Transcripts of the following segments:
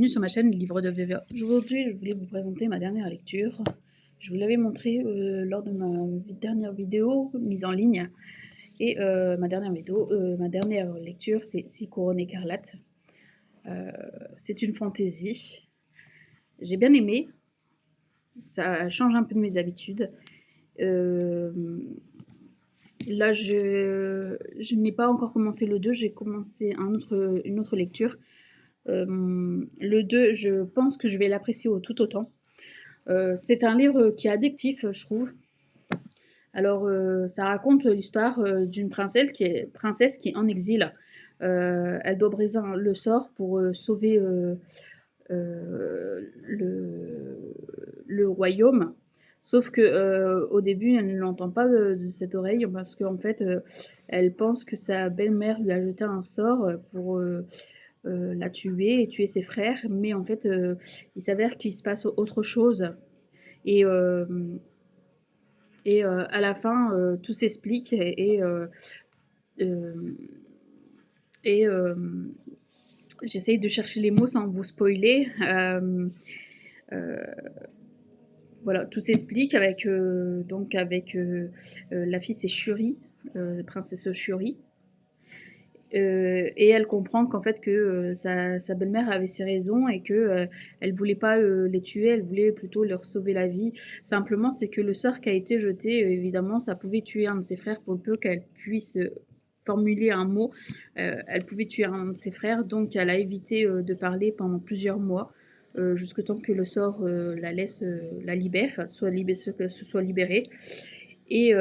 bienvenue sur ma chaîne Livre de VVA. Aujourd'hui, je voulais vous présenter ma dernière lecture. Je vous l'avais montré lors de ma dernière vidéo mise en ligne. Et ma dernière lecture, c'est 6 couronnes écarlates. C'est une fantaisie. J'ai bien aimé. Ça change un peu de mes habitudes. Là, je n'ai pas encore commencé le 2, j'ai commencé une autre lecture. Le 2, je pense que je vais l'apprécier tout autant. C'est un livre qui est addictif, je trouve. Alors, ça raconte l'histoire d'une princesse qui est en exil. Elle doit briser le sort pour sauver le royaume. Sauf que au début, elle ne l'entend pas de cette oreille parce qu'en fait, elle pense que sa belle-mère lui a jeté un sort pour la tuer et tuer ses frères, mais en fait, il s'avère qu'il se passe autre chose. Et, à la fin, tout s'explique euh, j'essaye de chercher les mots sans vous spoiler. Voilà, tout s'explique avec la fille, c'est Shuri, princesse Shuri. Et elle comprend qu'en fait que sa belle-mère avait ses raisons et que elle voulait pas les tuer, elle voulait plutôt leur sauver la vie. Simplement, c'est que le sort qui a été jeté, évidemment, ça pouvait tuer un de ses frères pour peu qu'elle puisse formuler un mot. Elle pouvait tuer un de ses frères, donc elle a évité de parler pendant plusieurs mois. Jusqu'au temps que le sort la libère, se soit libérée. Et,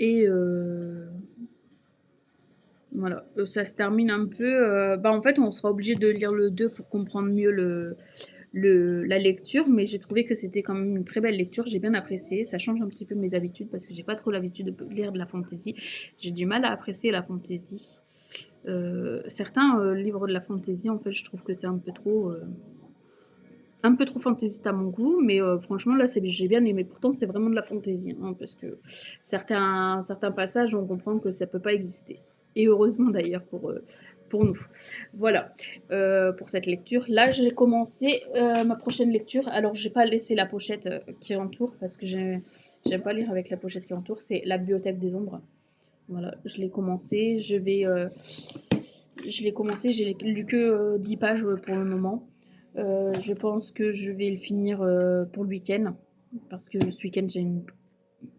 et voilà, ça se termine un peu. En fait, on sera obligé de lire le 2 pour comprendre mieux la lecture, mais j'ai trouvé que c'était quand même une très belle lecture. J'ai bien apprécié. Ça change un petit peu mes habitudes parce que j'ai pas trop l'habitude de lire de la fantasy. J'ai du mal à apprécier la fantasy. Certains livres de la fantasy, en fait, je trouve que c'est un peu trop fantaisiste à mon goût, mais franchement, là, j'ai bien aimé. Pourtant, c'est vraiment de la fantaisie, hein, parce que certains passages, on comprend que ça peut pas exister. Et heureusement, d'ailleurs, pour nous. Voilà, pour cette lecture. Là, j'ai commencé ma prochaine lecture. Alors, j'ai pas laissé la pochette qui entoure, parce que j'aime pas lire avec la pochette qui entoure. C'est La Bibliothèque des Ombres. Voilà, je l'ai commencé. Je l'ai commencé, j'ai lu que 10 pages pour le moment. Je pense que je vais le finir pour le week-end, parce que ce week-end j'ai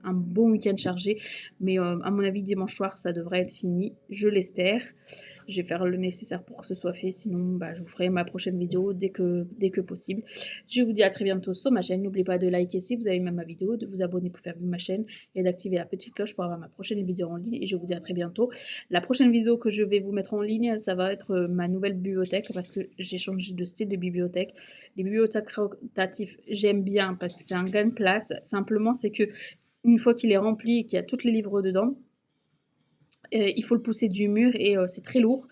un bon week-end chargé, mais à mon avis dimanche soir ça devrait être fini, je l'espère. Je vais faire le nécessaire pour que ce soit fait, sinon je vous ferai ma prochaine vidéo dès que possible. Je vous dis à très bientôt sur ma chaîne, n'oubliez pas de liker si vous avez aimé ma vidéo, de vous abonner pour faire vivre ma chaîne et d'activer la petite cloche pour avoir ma prochaine vidéo en ligne, et je vous dis à très bientôt. La prochaine vidéo que je vais vous mettre en ligne, ça va être ma nouvelle bibliothèque, parce que j'ai changé de style de bibliothèque. Les bibliothèques rotatives, j'aime bien parce que c'est un gain de place. Simplement, c'est que une fois qu'il est rempli et qu'il y a tous les livres dedans, il faut le pousser du mur et c'est très lourd.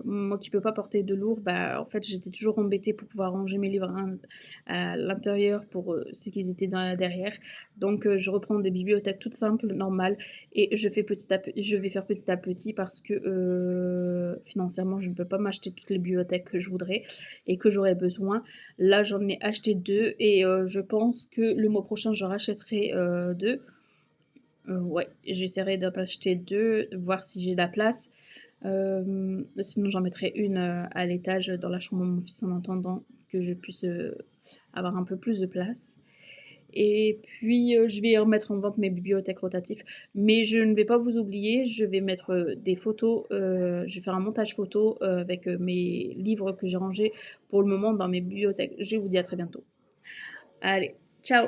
Moi qui peux pas porter de lourd, en fait j'étais toujours embêtée pour pouvoir ranger mes livres à l'intérieur pour ce qu'ils étaient derrière. Donc je reprends des bibliothèques toutes simples, normales, et je vais faire petit à petit parce que financièrement je ne peux pas m'acheter toutes les bibliothèques que je voudrais et que j'aurais besoin. Là j'en ai acheté 2 et je pense que le mois prochain j'en rachèterai 2. Ouais, j'essaierai d'en acheter 2, voir si j'ai la place. Sinon, j'en mettrai une à l'étage dans la chambre de mon fils en attendant que je puisse avoir un peu plus de place. Et puis, je vais remettre en vente mes bibliothèques rotatives. Mais je ne vais pas vous oublier, je vais mettre des photos, je vais faire un montage photo avec mes livres que j'ai rangés pour le moment dans mes bibliothèques. Je vous dis à très bientôt. Allez, ciao!